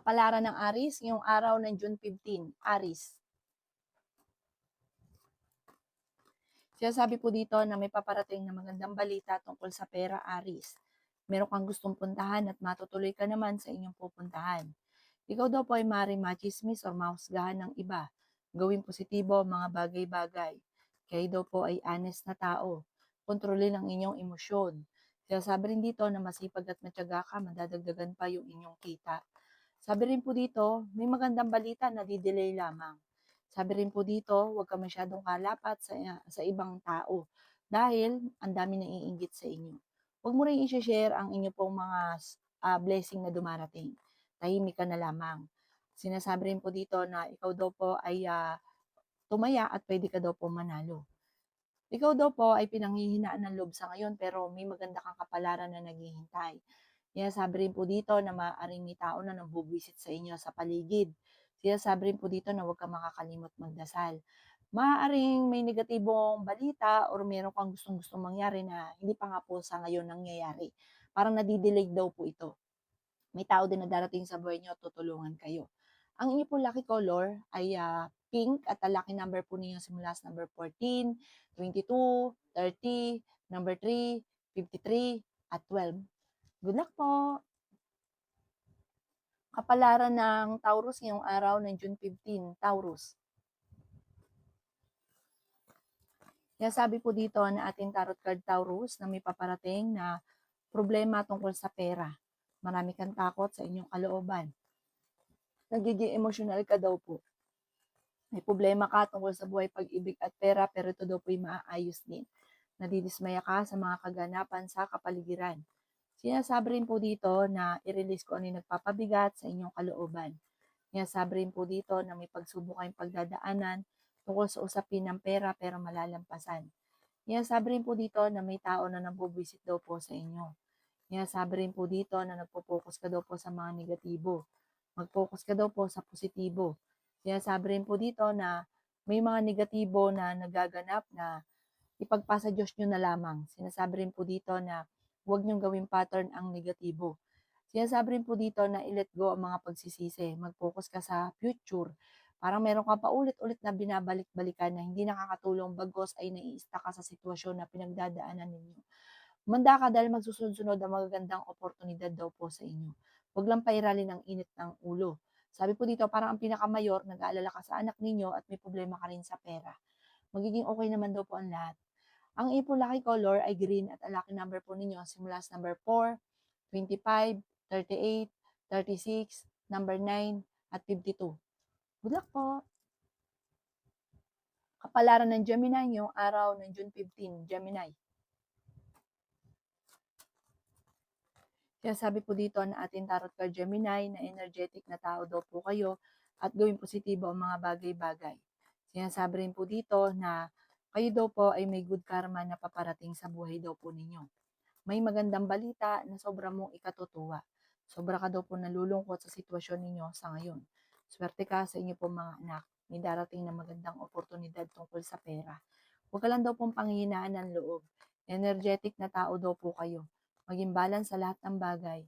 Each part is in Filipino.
Kapalaran ng Aris ngayong araw ng June 15, Aris. Sinasabi po dito na may paparating na magandang balita tungkol sa pera, Aris. Meron kang gustong puntahan at matutuloy ka naman sa inyong pupuntahan. Ikaw daw po ay maaaring machismis o mahusgahan ng iba. Gawing positibo ang mga bagay-bagay. Kayo daw po ay honest na tao. Kontrolin ang inyong emosyon. Sinasabi rin dito na masipag at matyaga ka, madadagdagan pa yung inyong kita. Sabi rin po dito, may magandang balita na di-delay lamang. Sabi rin po dito, huwag ka masyadong kalapat sa ibang tao dahil ang dami nang iinggit sa inyo. Huwag mo rin i-share ang inyo pong mga blessing na dumarating. Tahimik ka na lamang. Sinasabi rin po dito na ikaw daw po ay tumaya at pwede ka daw po manalo. Ikaw daw po ay pinanghihinaan ng loob sa ngayon pero may maganda kang kapalaran na naghihintay. Sinasabi rin po dito na maaaring may tao na nagbubwisit sa inyo sa paligid. Sinasabi rin po dito na huwag kang makakalimot magdasal. Maaaring may negatibong balita or meron kang gustong-gustong mangyari na hindi pa nga po sa ngayon nangyayari. Parang nadidelay daw po ito. May tao din na darating sa buhay niyo at tutulungan kayo. Ang inyo po lucky color ay pink at ang lucky number po ninyo simula sa number 14, 22, 30, number 3, 53, at 12. Good luck po! Kapalaran ng Taurus ngayong araw ng June 15, Taurus. Sabi po dito na ating tarot card Taurus na may paparating na problema tungkol sa pera. Marami kang takot sa inyong kalooban. Nagiging emosyonal ka daw po. May problema ka tungkol sa buhay, pag-ibig at pera pero ito daw po ay maaayos din. Nadidismaya ka sa mga kaganapan sa kapaligiran. Sinasabi rin po dito na i-release ko ano yung nagpapabigat sa inyong kalooban. Sinasabi rin po dito na may pagsubok kayong pagdadaanan tungkol sa usapin ng pera pero malalampasan. Sinasabi rin po dito na may tao na nabubwisit daw po sa inyo. Sinasabi rin po dito na nagpo-focus ka daw po sa mga negatibo. Mag-focus ka daw po sa positibo. Sinasabi rin po dito na may mga negatibo na nagaganap na ipagpasa Diyos nyo na lamang. Sinasabi rin po dito na huwag nyong gawing pattern ang negatibo. Sinasabi rin po dito na i-let go ang mga pagsisisi. Mag-focus ka sa future. Parang meron ka pa ulit-ulit na binabalik-balikan na hindi nakakatulong bagos ay nai-stuck ka sa sitwasyon na pinagdadaanan ninyo. Manda ka dahil magsusunod-sunod ang magagandang oportunidad daw po sa inyo. Huwag lang pairalin ang init ng ulo. Sabi po dito, parang ang pinakamayor, nag-aalala ka sa anak ninyo at may problema ka rin sa pera. Magiging okay naman daw po ang lahat. Ang ipon lucky color ay green at ang lucky number po ninyo simula sa number 4, 25, 38, 36, number 9, at 52. Good luck po! Kapalaran ng Gemini ngayong araw ng June 15, Gemini. Sabi po dito na ating tarot card Gemini na energetic na tao daw po kayo at gawing positibo ang mga bagay-bagay. Sinasabi rin po dito na kayo daw po ay may good karma na paparating sa buhay daw po ninyo. May magandang balita na sobra mong ikatutuwa. Sobra ka daw po nalulungkot sa sitwasyon ninyo sa ngayon. Swerte ka sa inyo po mga anak. May darating na magandang oportunidad tungkol sa pera. Huwag ka lang daw pong panghihinaan ng loob. Energetic na tao daw po kayo. Maging balance sa lahat ng bagay.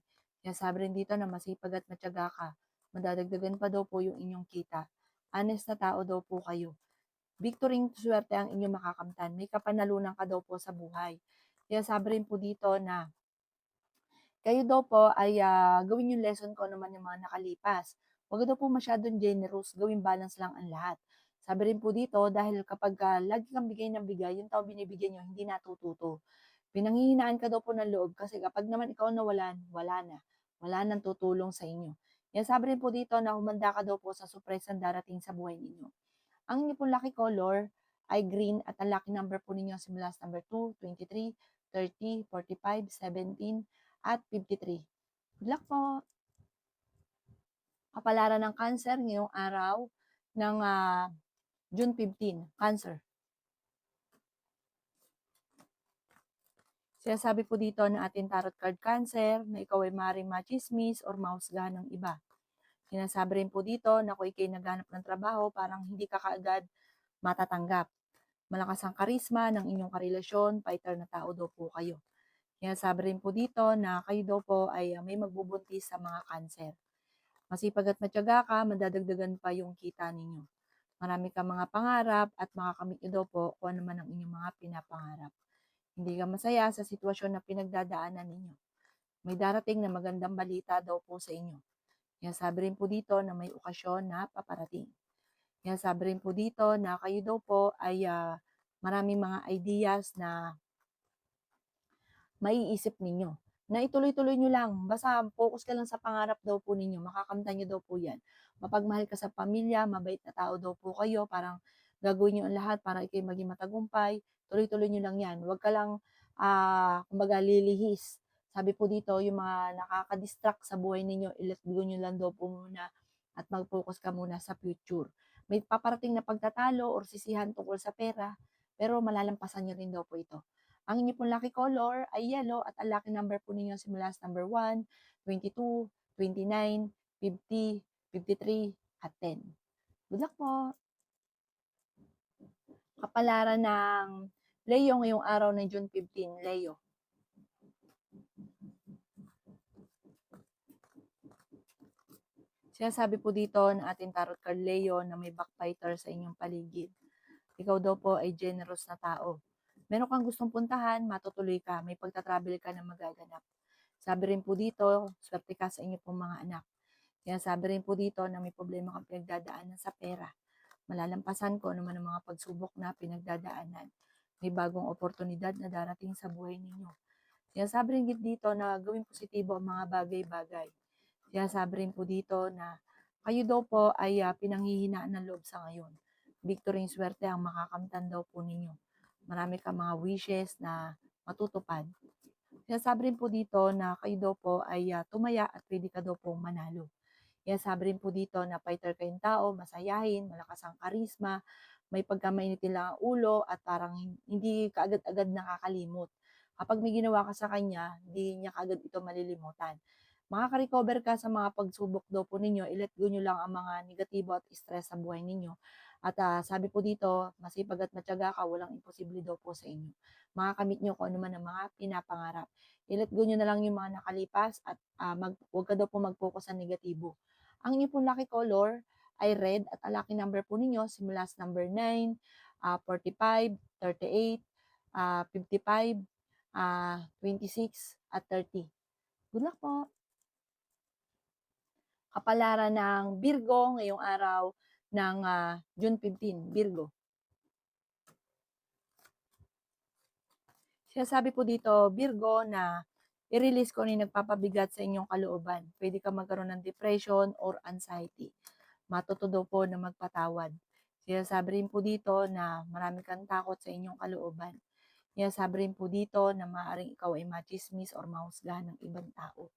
Sabi rin dito na masipag at matyaga ka. Madadagdagan pa daw po yung inyong kita. Honest na tao daw po kayo. Victory swerte ang inyong makakamtan. May kapanalunan ka daw po sa buhay. Sabi rin po dito na kayo daw po ay gawin yung lesson ko naman yung mga nakalipas. Huwag daw po masyadong generous, gawing balance lang ang lahat. Sabi rin po dito, dahil kapag lagi kang bigay ng bigay, yung tao binibigyan nyo, hindi natututo. Pinanghihinaan ka daw po ng loob kasi kapag naman ikaw nawalan, wala na. Wala nang tutulong sa inyo. Sabi rin po dito na humanda ka daw po sa surpresang darating sa buhay ninyo. Ang inyo pong lucky color ay green at ang lucky number po ninyo simula sa number 2, 23, 30, 45, 17, at 53. Good luck po! Kapalaran ng Cancer ngayong araw ng June 15, Cancer. Sinasabi po dito na ating tarot card Cancer na ikaw ay maaaring machismis or mahusgahan ng iba. Sinasabi rin po dito na kung ikay naghanap ng trabaho, parang hindi ka kaagad matatanggap. Malakas ang karisma ng inyong karelasyon, fighter na tao daw po kayo. Sinasabi rin po dito na kayo daw po ay may magbubuntis sa mga Cancer. Masipag at matiyaga ka, madadagdagan pa yung kita ninyo. Marami kang mga pangarap at makakamit niyo daw po kung ano man ang inyong mga pinapangarap. Hindi ka masaya sa sitwasyon na pinagdadaanan ninyo. May darating na magandang balita daw po sa inyo. Kaya sabi rin po dito na may okasyon na paparating. Kaya sabi rin po dito na kayo daw po ay maraming mga ideas na maiisip ninyo. Na ituloy-tuloy nyo lang. Basta focus ka lang sa pangarap daw po ninyo. Makakamtan nyo daw po yan. Mapagmahal ka sa pamilya, mabait na tao daw po kayo. Parang gagawin nyo ang lahat para kayo maging matagumpay. Tuloy-tuloy nyo lang yan. Huwag ka lang, kumbaga, lilihis. Sabi po dito, yung mga nakaka-distract sa buhay ninyo, i-let go nyo lang daw po muna at mag-focus ka muna sa future. May paparating na pagtatalo or sisihan tungkol sa pera, pero malalampasan nyo rin daw po ito. Ang inyo pong lucky color ay yellow at ang lucky number po ninyo simula sa number 1, 22, 29, 50, 53, at 10. Good luck po! Kapalaran ng Leo ngayong araw ng June 15, Leo. Sinasabi po dito ng ating tarot card Leo na may backbiter sa inyong paligid. Ikaw daw po ay generous na tao. Meron kang gustong puntahan, matutuloy ka, may pagtatravel ka na magaganap. Sabi rin po dito, swerte ka sa inyo pong mga anak. Kaya sabi rin po dito na may problema kang pinagdadaanan sa pera. Malalampasan ko naman ang mga pagsubok na pinagdadaanan. May bagong oportunidad na darating sa buhay ninyo. Kaya sabi rin dito na gawing positibo ang mga bagay-bagay. Kaya sabi rin po dito na kayo daw po ay pinanghihinaan ng loob sa ngayon. Victory and swerte ang makakamtan daw po ninyo. Marami kang mga wishes na matutupad. Kaya sabi rin po dito na kayo daw po ay tumaya at pwede ka daw pong manalo. Kaya sabi rin po dito na fighter kayong tao, masayahin, malakas ang karisma, may pagkamainitin lang ang ulo at parang hindi kaagad-agad nakakalimot. Kapag may ginawa ka sa kanya, hindi niya kaagad ito malilimutan. Makaka-recover ka sa mga pagsubok daw po ninyo, i-let go nyo lang ang mga negatibo at stress sa buhay ninyo. At sabi po dito, masipag at matyaga ka, walang imposible daw po sa inyo. Makakamit nyo kung ano man ang mga pinapangarap. I-let go nyo na lang yung mga nakalipas at huwag ka daw po mag-focus sa negatibo. Ang inyo pong lucky color ay red at ang lucky number po ninyo simula sa number 9, 45, 38, 55, 26, at 30. Good luck po! Kapalaran ng Virgo ngayong araw ng June 15, Virgo. Sinasabi po dito, Virgo, na i-release ko na nagpapabigat sa inyong kalooban. Pwede ka magkaroon ng depression or anxiety. Matuto po na magpatawad. Sinasabi rin po dito na marami kang takot sa inyong kalooban. Sinasabi rin po dito na maaaring ikaw ay machismis or mahusgahan ng ibang tao.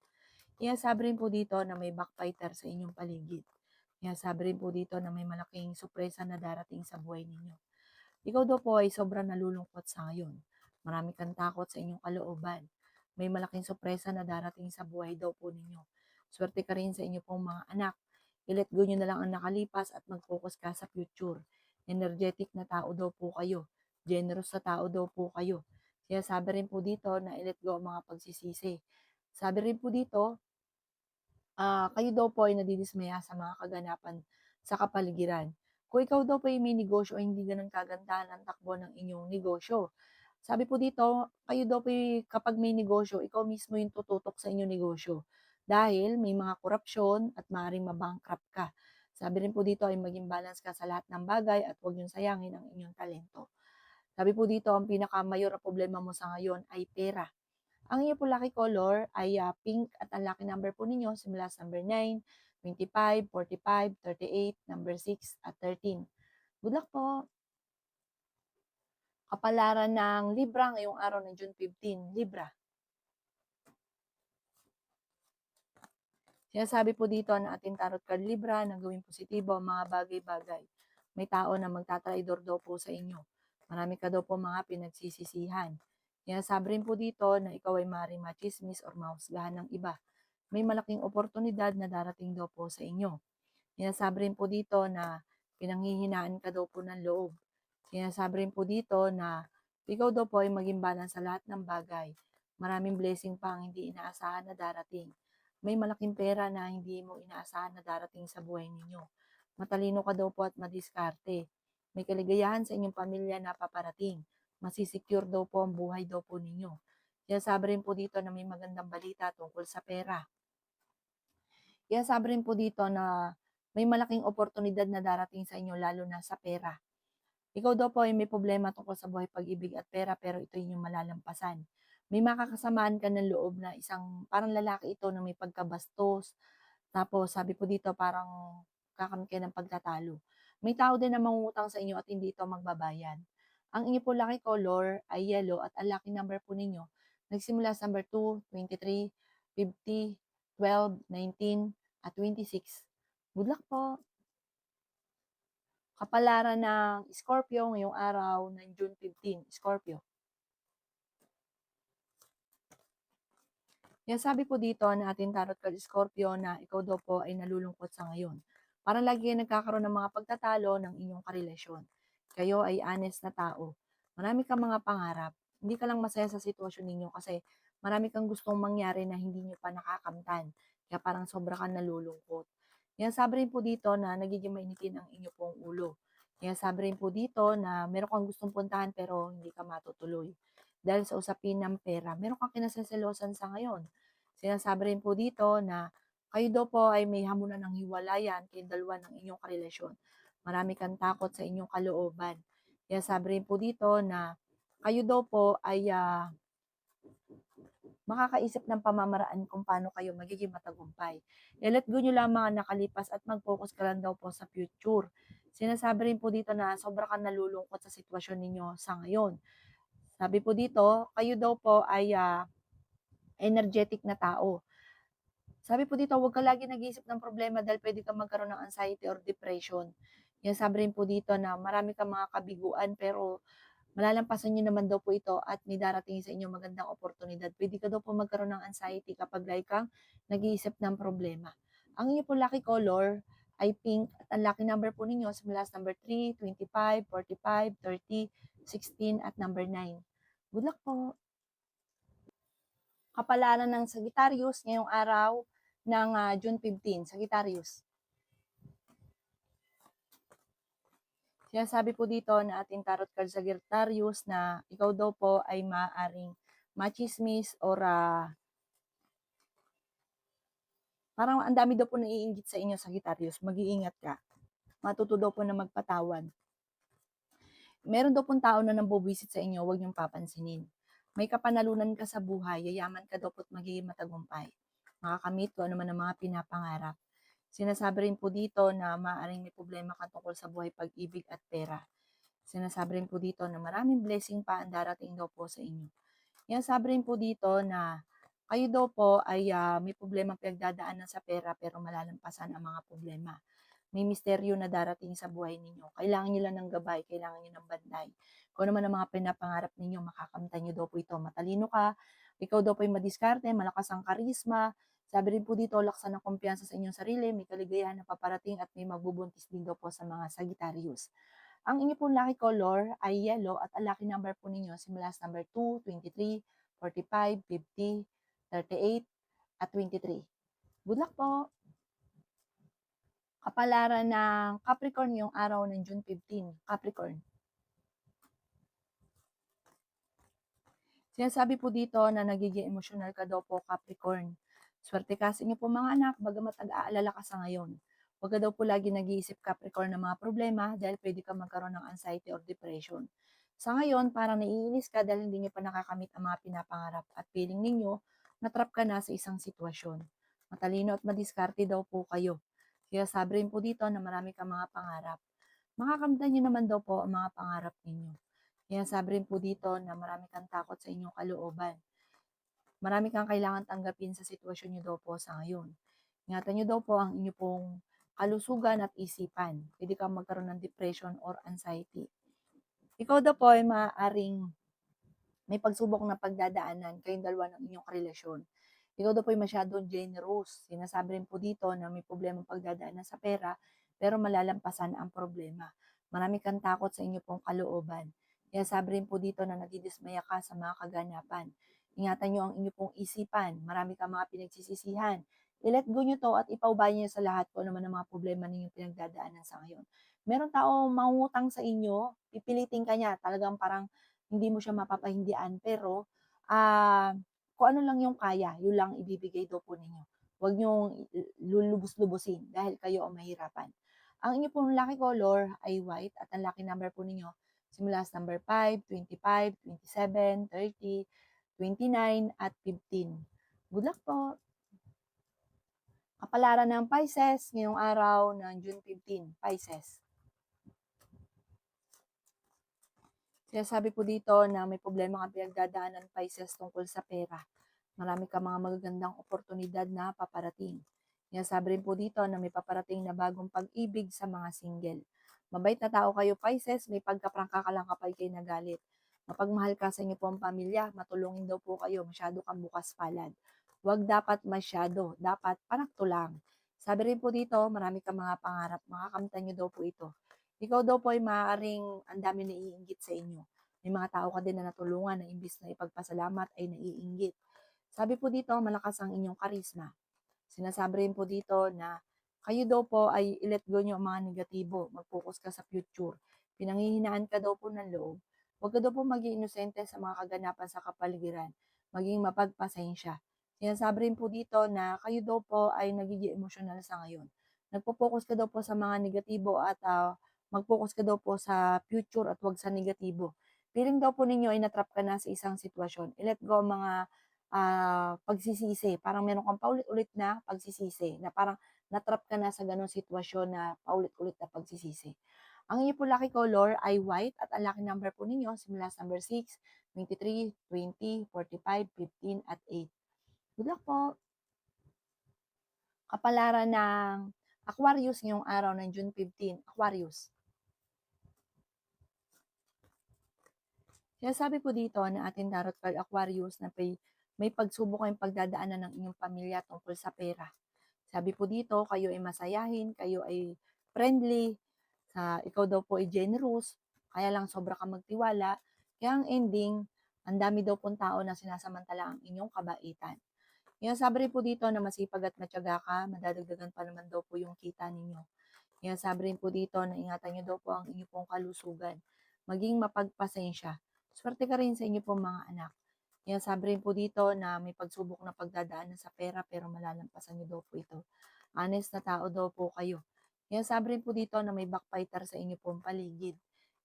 Sinasabi rin po dito na may backbiter sa inyong paligid. Sinasabi rin po dito na may malaking sorpresa na darating sa buhay ninyo. Ikaw daw po ay sobrang nalulungkot sa ngayon. Marami kang takot sa inyong kalooban. May malaking sorpresa na darating sa buhay daw po ninyo. Swerte ka rin sa inyo pong mga anak. I-let go nyo na lang ang nakalipas at mag-focus ka sa future. Energetic na tao daw po kayo. Generous na tao daw po kayo. Kaya sabi rin po dito na i-let go ang mga pagsisisi. Sabi rin po dito, kayo daw po ay nadidismaya sa mga kaganapan sa kapaligiran. Kung ikaw daw po ay may negosyo ay hindi ganun kagandahan ang takbo ng inyong negosyo. Sabi po dito, kayo daw po kapag may negosyo, ikaw mismo yung tututok sa inyong negosyo. Dahil may mga korupsyon at maaaring mabankrupt ka. Sabi rin po dito ay maging balance ka sa lahat ng bagay at huwag yung sayangin ang inyong talento. Sabi po dito, ang pinakamayor na problema mo sa ngayon ay pera. Ang inyo po lucky color ay pink at ang lucky number po ninyo simula sa number 9, 25, 45, 38, number 6, at 13. Good luck po! Kapalaran ng Libra ngayong araw ng June 15, Libra. Sinasabi po dito ng ating tarot card Libra na gawing positibo ang mga bagay-bagay. May tao na magtatraidor daw po sa inyo. Marami ka daw po mga pinagsisisihan. Sinasabi rin po dito na ikaw ay maaaring machismis or mahusgahan ng iba. May malaking oportunidad na darating daw po sa inyo. Sinasabi rin po dito na pinanghihinaan ka daw po ng loob. Sinasabi rin po dito na ikaw daw po ay maging balance sa lahat ng bagay. Maraming blessing pa ang hindi inaasahan na darating. may malaking pera na hindi mo inaasahan na darating sa buhay ninyo. Matalino ka daw po at madiskarte. May kaligayahan sa inyong pamilya na paparating. Masisecure daw po ang buhay daw po ninyo. Kaya sabi rin po dito na may magandang balita tungkol sa pera. Kaya sabi rin po dito na may malaking oportunidad na darating sa inyo lalo na sa pera. Ikaw daw po ay may problema tungkol sa buhay, pag-ibig at pera pero ito yung malalampasan. May makakasamaan ka ng loob na isang parang lalaki ito na may pagkabastos. Tapos sabi po dito parang kakaroon kayo ng pagtatalo. May tao din na mangungutang sa inyo at hindi ito magbabayad. Ang inyo po lucky color ay yellow at ang lucky number po ninyo nagsimula sa number 2, 23, 50, 12, 19 at 26. Good luck po! Kapalaran ng Scorpio ngayong araw ng June 15, Scorpio. Yan sabi po dito na ating tarot card Scorpio na ikaw daw po ay nalulungkot sa ngayon. Parang lagi kayo nagkakaroon ng mga pagtatalo ng inyong karelasyon. Kayo ay honest na tao. Marami kang mga pangarap. Hindi ka lang masaya sa sitwasyon ninyo kasi marami kang gustong mangyari na hindi nyo pa nakakamtan. Kaya parang sobra kang nalulungkot. Yan sabi rin po dito na nagiging mainitin ang inyo pong ulo. Kaya sabi rin po dito na meron kang gustong puntahan pero hindi ka matutuloy. Dahil sa usapin ng pera, meron kang kinaseselosan sa ngayon. Sinasabi rin po dito na kayo daw po ay may hamunan ng hiwalayan kayong dalawa ng inyong karelasyon. Marami kang takot sa inyong kalooban. Kaya sabi rin po dito na kayo daw po ay makakaisip ng pamamaraan kung paano kayo magiging matagumpay. I-let go nyo lang mga nakalipas at mag-focus ka lang daw po sa future. Sinasabi rin po dito na sobra kang nalulungkot sa sitwasyon ninyo sa ngayon. Sabi po dito, kayo daw po ay energetic na tao. Sabi po dito, huwag ka lagi nag-iisip ng problema dahil pwede kang magkaroon ng anxiety or depression. Yan sabi rin po dito na marami kang mga kabiguan pero malalampasan nyo naman daw po ito at may darating sa inyo magandang oportunidad. Pwede ka daw po magkaroon ng anxiety kapag lagi kang nag-iisip ng problema. Ang inyo po lucky color ay pink at ang lucky number po ninyo simula sa number 3, 25, 45, 30, 16 at number 9. Good luck po! Kapalaran ng Sagittarius ngayong araw ng June 15, Sagittarius. Sinasabi po dito na ating tarot card Sagittarius na ikaw daw po ay maaaring machismis or parang ang dami daw po naiinggit sa inyo Sagittarius. Mag-iingat ka. Matuto daw po na magpatawad. Meron daw pong tao na nambubuwisit sa inyo, huwag niyong papansinin. May kapanalunan ka sa buhay, yayaman ka daw po't magiging matagumpay. Makakamit ko ano man ang mga pinapangarap. Sinasabi rin po dito na maaaring may problema ka tungkol sa buhay, pag-ibig at pera. Sinasabi rin po dito na maraming blessing pa ang darating daw po sa inyo. Yan sabi rin po dito na kayo daw po ay may problema pinagdadaanan sa pera pero malalampasan ang mga problema. May misteryo na darating sa buhay ninyo. Kailangan nyo lang ng gabay, kailangan nyo ng bantay. Kung ano man ang mga pinapangarap ninyo, makakamtan nyo daw po ito. Matalino ka, ikaw daw po ay madiskarte, malakas ang karisma. Sabi rin po dito, laksan ng kumpiyansa sa inyong sarili, may kaligayahan na paparating at may magbubuntis din daw po sa mga Sagittarius. Ang inyo pong lucky color ay yellow at ang lucky number po ninyo simula sa number 2, 23, 45, 50, 38, at 23. Good luck po! Kapalaran ng Capricorn yung araw ng June 15, Capricorn. Sinasabi po dito na nagiging emosyonal ka daw po, Capricorn. Swerte ka sa inyo po mga anak, bagamat nag-aalala ka sa ngayon. Huwag ka daw po lagi nag-iisip, Capricorn, ng mga problema dahil pwede ka magkaroon ng anxiety or depression. Sa ngayon, parang naiinis ka dahil hindi niyo pa nakakamit ang mga pinapangarap at feeling ninyo, natrap ka na sa isang sitwasyon. Matalino at madiskarte daw po kayo. Kaya sabi rin po dito na marami kang mga pangarap. Makakamtan niyo naman daw po ang mga pangarap ninyo. Kaya sabi rin po dito na marami kang takot sa inyong kalooban. Marami kang kailangan tanggapin sa sitwasyon niyo daw po sa ngayon. Ingatan niyo daw po ang inyo pong kalusugan at isipan. Pwede kang magkaroon ng depression or anxiety. Ikaw daw po ay maaaring may pagsubok na pagdadaanan kayong dalawa ng inyong karelasyon. Ikaw daw po ay masyadong generous. Sinasabi rin po dito na may problema pagdadaanan sa pera, pero malalampasan ang problema. Marami kang takot sa inyo pong kalooban. Kaya sabi rin po dito na nadidismaya ka sa mga kaganapan. Ingatan nyo ang inyo pong isipan. Marami kang mga pinagsisisihan. I-let go nyo to at ipaubaya nyo sa lahat kung ano man ang mga problema ninyong pinagdadaanan sa ngayon. Meron tao mangungutang sa inyo, pipilitin ka niya, talagang parang hindi mo siya mapapahindian, pero kung ano lang yung kaya, yun lang ibibigay daw po ninyo. Huwag niyong lulubos-lubusin dahil kayo ang mahirapan. Ang inyo pong lucky color ay white at ang lucky number po ninyo simula sa number 5, 25, 27, 30, 29, at 15. Good luck po! Kapalaran ng Pisces ngayong araw ng June 15, Pisces. Sinasabi po dito na may problema kang pinagdadaanan Pisces tungkol sa pera. Marami ka mga magagandang oportunidad na paparating. Sinasabi rin po dito na may paparating na bagong pag-ibig sa mga single. Mabait na tao kayo Pisces, may pagkaprangka ka lang kapag kayo nagalit. Mapagmahal ka sa inyo po ang pamilya, matulungin daw po kayo, masyado kang bukas palad. Huwag dapat masyado, dapat panakto lang. Sabi rin po dito, marami kang mga pangarap, makakamtan nyo daw po ito. Ikaw daw po ay maaaring ang dami naiinggit sa inyo. May mga tao ka din na natulungan na imbis na ipagpasalamat ay naiinggit. Sabi po dito, malakas ang inyong karisma. Sinasabi rin po dito na kayo daw po ay i-let go nyo ang mga negatibo. Mag-focus ka sa future. Pinanghihinaan ka daw po ng loob. Huwag ka daw po maging inosente sa mga kaganapan sa kapaligiran. Maging mapagpasensya. Sinasabi rin po dito na kayo daw po ay nagiging emosyonal sa ngayon. Nagpo-focus ka daw po sa mga negatibo at mag-focus ka daw po sa future at huwag sa negatibo. Feeling daw po ninyo ay natrap ka na sa isang sitwasyon. I-let go ang mga pagsisisi. Parang meron kang paulit-ulit na pagsisisi na parang natrap ka na sa ganong sitwasyon na paulit-ulit na pagsisisi. Ang inyo po lucky color ay white at ang lucky number po ninyo simula sa number 6, 23, 20, 45, 15, at 8. Good luck po! Kapalaran ng Aquarius ngayong araw ng June 15. Aquarius. Sinasabi po dito na ating tarot card Aquarius na may pagsubok kayong pagdadaanan ng inyong pamilya tungkol sa pera. Sabi po dito, kayo ay masayahin, kayo ay friendly, ikaw daw po ay generous, kaya lang sobra kang magtiwala. Kaya ang ending, ang dami daw pong tao na sinasamantala ang inyong kabaitan. Kaya sabi rin po dito na masipag at matyaga ka, madadagdagan pa naman daw po yung kita ninyo. Kaya sabi rin po dito na ingatan nyo daw po ang inyong pong kalusugan. Maging mapagpasensya. Swerte ka rin sa inyo pong mga anak. Kaya sabi rin po dito na may pagsubok na pagdadaanan sa pera pero malalampasan nyo daw po ito. Honest na tao daw po kayo. Kaya sabi rin po dito na may backfighter sa inyo pong paligid.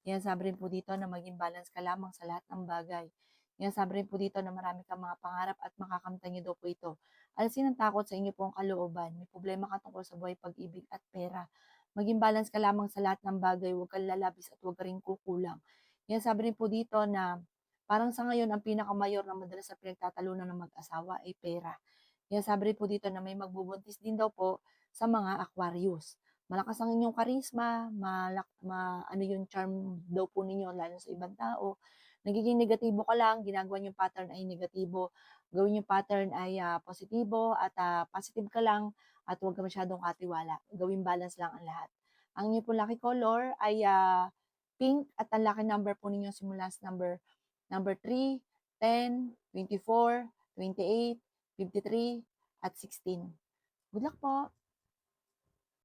Kaya sabi rin po dito na maging balance ka lamang sa lahat ng bagay. Kaya sabi rin po dito na marami kang mga pangarap at makakamtan nyo daw po ito. Alisin ang takot sa inyo pong kalooban. May problema ka tungkol sa buhay, pag-ibig at pera. Maging balance ka lamang sa lahat ng bagay. Huwag kang lalabis at huwag ka rin kukulang. Kaya sabi rin po dito na parang sa ngayon, ang pinakamayor na madalas sa pinagtatalunan ng mag-asawa ay pera. Kaya sabi rin po dito na may magbubuntis din daw po sa mga Aquarius. Malakas ang inyong karisma, ano yung charm daw po ninyo lalo sa ibang tao. Nagiging negatibo ka lang, ginagawa yung pattern ay negatibo. Gawin yung pattern ay positibo at positive ka lang at huwag ka masyadong katiwala. Gawin balance lang ang lahat. Ang inyo po lucky color ay pink at ang lucky number po ninyo simula sa number 3, 10, 24, 28, 53, at 16. Good luck po!